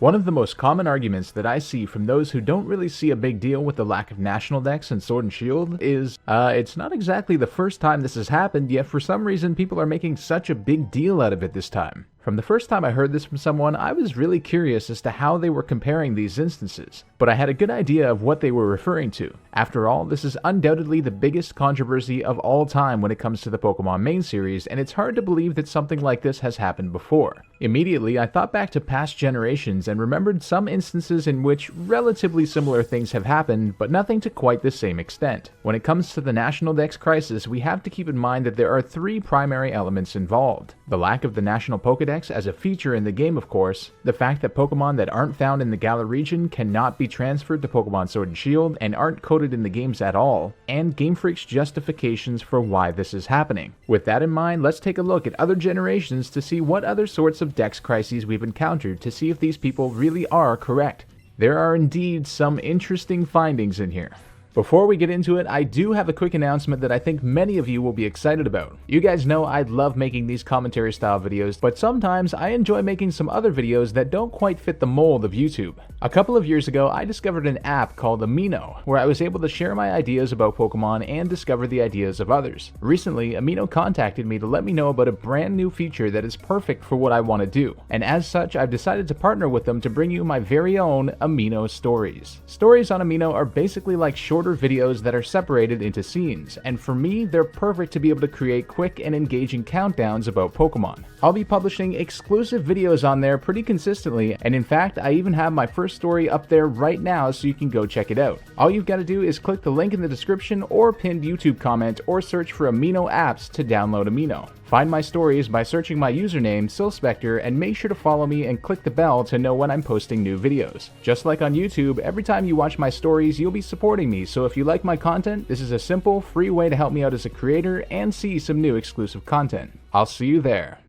One of the most common arguments that I see from those who don't really see a big deal with the lack of National Dex in Sword and Shield is, it's not exactly the first time this has happened, yet for some reason people are making such a big deal out of it this time. From the first time I heard this from someone, I was really curious as to how they were comparing these instances, but I had a good idea of what they were referring to. After all, this is undoubtedly the biggest controversy of all time when it comes to the Pokemon main series, and it's hard to believe that something like this has happened before. Immediately, I thought back to past generations and remembered some instances in which relatively similar things have happened, but nothing to quite the same extent. When it comes to the National Dex crisis, we have to keep in mind that there are three primary elements involved. The lack of the National Pokedex as a feature in the game, of course, the fact that Pokemon that aren't found in the Galar region cannot be transferred to Pokemon Sword and Shield and aren't coded in the games at all, and GameFreak's justifications for why this is happening. With that in mind, let's take a look at other generations to see what other sorts of Dex crises we've encountered to see if these people really are correct. There are indeed some interesting findings in here. Before we get into it, I do have a quick announcement that I think many of you will be excited about. You guys know I love making these commentary style videos, but sometimes I enjoy making some other videos that don't quite fit the mold of YouTube. A couple of years ago, I discovered an app called Amino, where I was able to share my ideas about Pokemon and discover the ideas of others. Recently, Amino contacted me to let me know about a brand new feature that is perfect for what I want to do, and as such, I've decided to partner with them to bring you my very own Amino stories. Stories on Amino are basically like shorter videos that are separated into scenes, and for me, they're perfect to be able to create quick and engaging countdowns about Pokemon. I'll be publishing exclusive videos on there pretty consistently, and in fact, I even have my first story up there right now so you can go check it out. All you've got to do is click the link in the description or pinned YouTube comment or search for Amino apps to download Amino. Find my stories by searching my username, SilSpectre, and make sure to follow me and click the bell to know when I'm posting new videos. Just like on YouTube, every time you watch my stories, you'll be supporting me, so if you like my content, this is a simple, free way to help me out as a creator and see some new exclusive content. I'll see you there.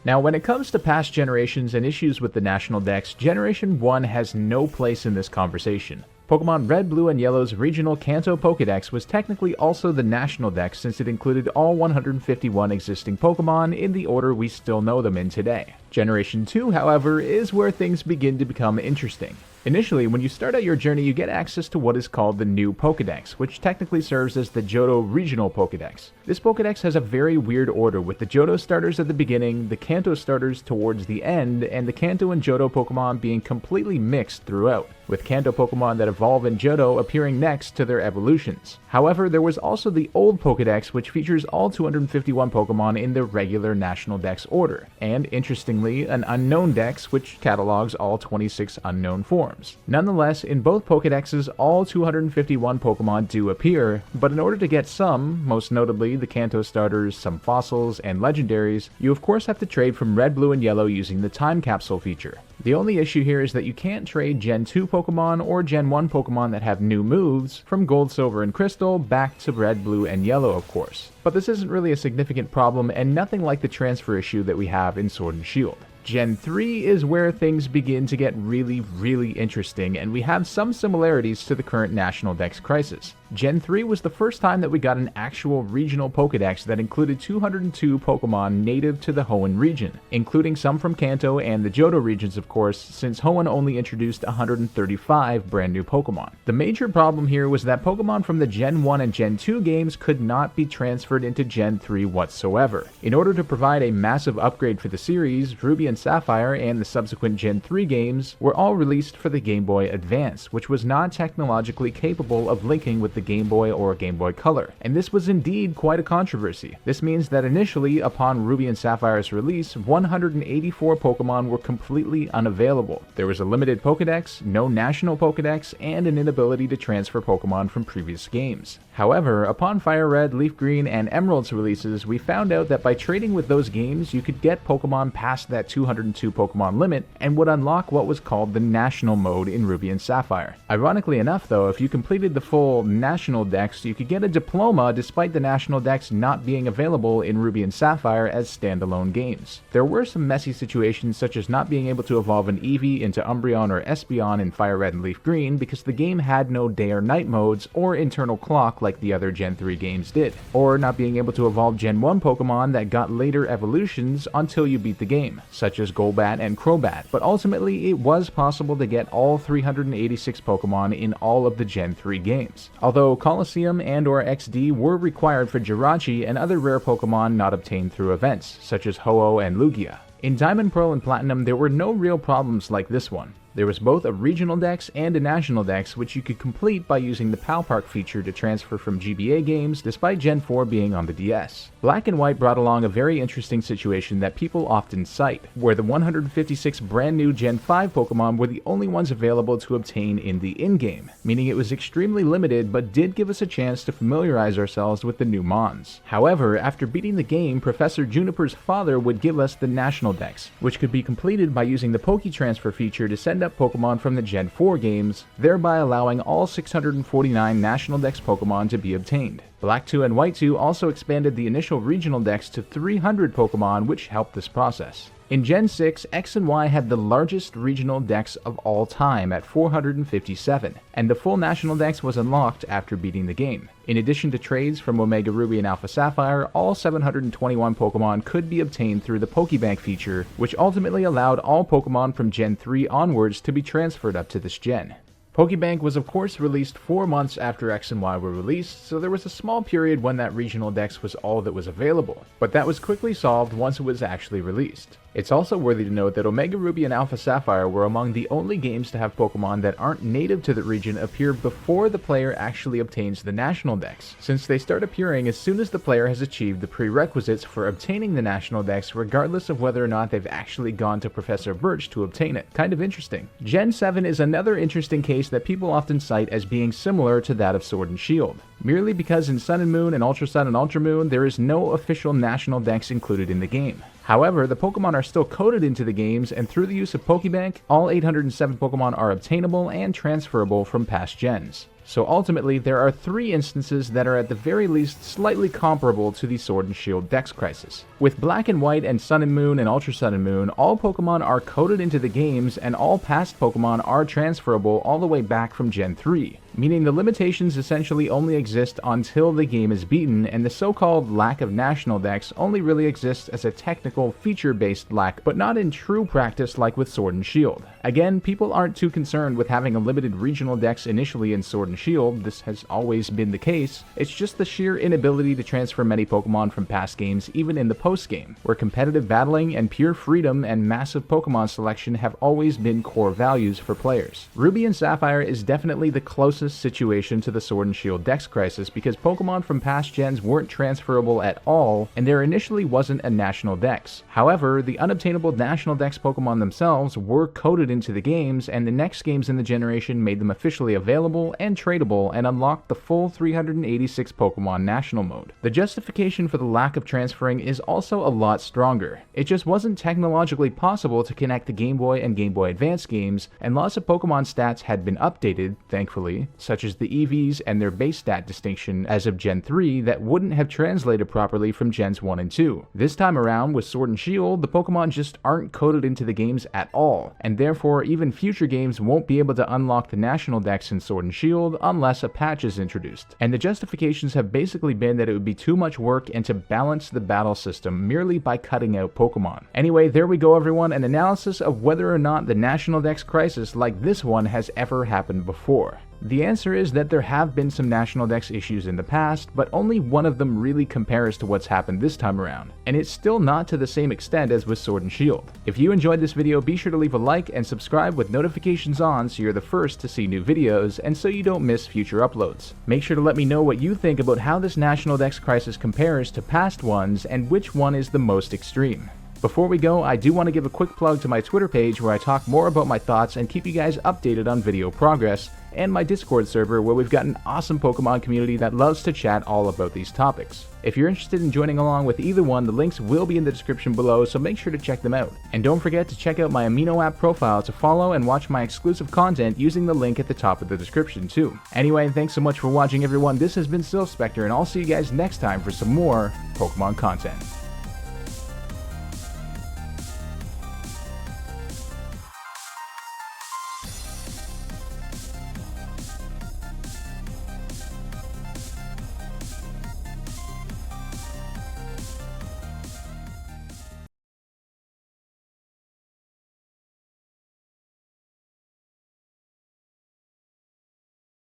Now, when it comes to past generations and issues with the National Dex, Generation 1 has no place in this conversation. Pokemon Red, Blue, and Yellow's regional Kanto Pokedex was technically also the National Dex since it included all 151 existing Pokemon in the order we still know them in today. Generation 2, however, is where things begin to become interesting. Initially, when you start out your journey, you get access to what is called the New Pokedex, which technically serves as the Johto Regional Pokedex. This Pokedex has a very weird order, with the Johto starters at the beginning, the Kanto starters towards the end, and the Kanto and Johto Pokemon being completely mixed throughout, with Kanto Pokemon that evolve in Johto appearing next to their evolutions. However, there was also the Old Pokedex, which features all 251 Pokemon in the regular National Dex order, and interestingly, an Unknown Dex, which catalogs all 26 unknown forms. Nonetheless, in both Pokedexes, all 251 Pokemon do appear, but in order to get some, most notably the Kanto starters, some fossils, and legendaries, you of course have to trade from Red, Blue, and Yellow using the Time Capsule feature. The only issue here is that you can't trade Gen 2 Pokemon or Gen 1 Pokemon that have new moves from Gold, Silver, and Crystal back to Red, Blue, and Yellow, of course. But this isn't really a significant problem and nothing like the transfer issue that we have in Sword and Shield. Gen 3 is where things begin to get really interesting, and we have some similarities to the current National Dex crisis. Gen 3 was the first time that we got an actual regional Pokedex that included 202 Pokemon native to the Hoenn region, including some from Kanto and the Johto regions, of course, since Hoenn only introduced 135 brand new Pokemon. The major problem here was that Pokemon from the Gen 1 and Gen 2 games could not be transferred into Gen 3 whatsoever. In order to provide a massive upgrade for the series, Ruby and Sapphire and the subsequent Gen 3 games were all released for the Game Boy Advance, which was not technologically capable of linking with the Game Boy or Game Boy Color, and this was indeed quite a controversy. This means that initially, upon Ruby and Sapphire's release, 184 Pokemon were completely unavailable. There was a limited Pokedex, no National Pokedex, and an inability to transfer Pokemon from previous games. However, upon Fire Red, Leaf Green, and Emerald's releases, we found out that by trading with those games, you could get Pokemon past that 202 Pokemon limit and would unlock what was called the National mode in Ruby and Sapphire. Ironically enough though, if you completed the full National Dex, you could get a diploma despite the National Dex not being available in Ruby and Sapphire as standalone games. There were some messy situations such as not being able to evolve an Eevee into Umbreon or Espeon in Fire Red and Leaf Green because the game had no day or night modes or internal clock like the other Gen 3 games did, or not being able to evolve Gen 1 Pokemon that got later evolutions until you beat the game, such as Golbat and Crobat, but ultimately it was possible to get all 386 Pokemon in all of the Gen 3 games, although Colosseum and or XD were required for Jirachi and other rare Pokemon not obtained through events, such as Ho-Oh and Lugia. In Diamond, Pearl, and Platinum, there were no real problems like this one. There was both a regional dex and a national dex, which you could complete by using the PAL Park feature to transfer from GBA games, despite Gen 4 being on the DS. Black and White brought along a very interesting situation that people often cite, where the 156 brand new Gen 5 Pokemon were the only ones available to obtain in the in-game, meaning it was extremely limited but did give us a chance to familiarize ourselves with the new Mons. However, after beating the game, Professor Juniper's father would give us the national dex, which could be completed by using the Poke Transfer feature to send up Pokemon from the Gen 4 games, thereby allowing all 649 National Dex Pokemon to be obtained. Black 2 and White 2 also expanded the initial regional dex to 300 Pokemon, which helped this process. In Gen 6, X and Y had the largest regional dex of all time at 457, and the full national dex was unlocked after beating the game. In addition to trades from Omega Ruby and Alpha Sapphire, all 721 Pokemon could be obtained through the Pokebank feature, which ultimately allowed all Pokemon from Gen 3 onwards to be transferred up to this gen. Pokebank was of course released 4 months after X and Y were released, so there was a small period when that regional dex was all that was available, but that was quickly solved once it was actually released. It's also worthy to note that Omega Ruby and Alpha Sapphire were among the only games to have Pokemon that aren't native to the region appear before the player actually obtains the National Dex, since they start appearing as soon as the player has achieved the prerequisites for obtaining the National Dex, regardless of whether or not they've actually gone to Professor Birch to obtain it. Kind of interesting. Gen 7 is another interesting case that people often cite as being similar to that of Sword and Shield, merely because in Sun and Moon and Ultra Sun and Ultra Moon there is no official National Dex included in the game. However, the Pokemon are still coded into the games, and through the use of Pokebank, all 807 Pokemon are obtainable and transferable from past gens. So ultimately, there are 3 instances that are at the very least slightly comparable to the Sword and Shield Dex crisis. With Black and White and Sun and Moon and Ultra Sun and Moon, all Pokemon are coded into the games, and all past Pokemon are transferable all the way back from Gen 3. Meaning the limitations essentially only exist until the game is beaten, and the so-called lack of National Dex only really exists as a technical feature-based lack, but not in true practice like with Sword and Shield. Again, people aren't too concerned with having a limited regional dex initially in Sword and Shield. This has always been the case. It's just the sheer inability to transfer many Pokemon from past games even in the post-game, where competitive battling and pure freedom and massive Pokemon selection have always been core values for players. Ruby and Sapphire is definitely the closest situation to the Sword and Shield Dex crisis because Pokemon from past gens weren't transferable at all, and there initially wasn't a National Dex. However, the unobtainable National Dex Pokemon themselves were coded into the games, and the next games in the generation made them officially available and tradable and unlocked the full 386 Pokemon National Mode. The justification for the lack of transferring is also a lot stronger. It just wasn't technologically possible to connect the Game Boy and Game Boy Advance games, and lots of Pokemon stats had been updated, thankfully, such as the EVs and their base stat distinction as of Gen 3 that wouldn't have translated properly from Gens 1 and 2. This time around with Sword and Shield, the Pokemon just aren't coded into the games at all, and therefore even future games won't be able to unlock the National Dex in Sword and Shield unless a patch is introduced. And the justifications have basically been that it would be too much work and to balance the battle system merely by cutting out Pokemon. Anyway, there we go everyone, an analysis of whether or not the National Dex crisis like this one has ever happened before. The answer is that there have been some National Dex issues in the past, but only one of them really compares to what's happened this time around, and it's still not to the same extent as with Sword and Shield. If you enjoyed this video, be sure to leave a like and subscribe with notifications on so you're the first to see new videos and so you don't miss future uploads. Make sure to let me know what you think about how this National Dex crisis compares to past ones and which one is the most extreme. Before we go, I do want to give a quick plug to my Twitter page where I talk more about my thoughts and keep you guys updated on video progress, and my Discord server where we've got an awesome Pokemon community that loves to chat all about these topics. If you're interested in joining along with either one, the links will be in the description below, so make sure to check them out. And don't forget to check out my Amino app profile to follow and watch my exclusive content using the link at the top of the description too. Anyway, thanks so much for watching everyone, this has been Spectre, and I'll see you guys next time for some more Pokemon content.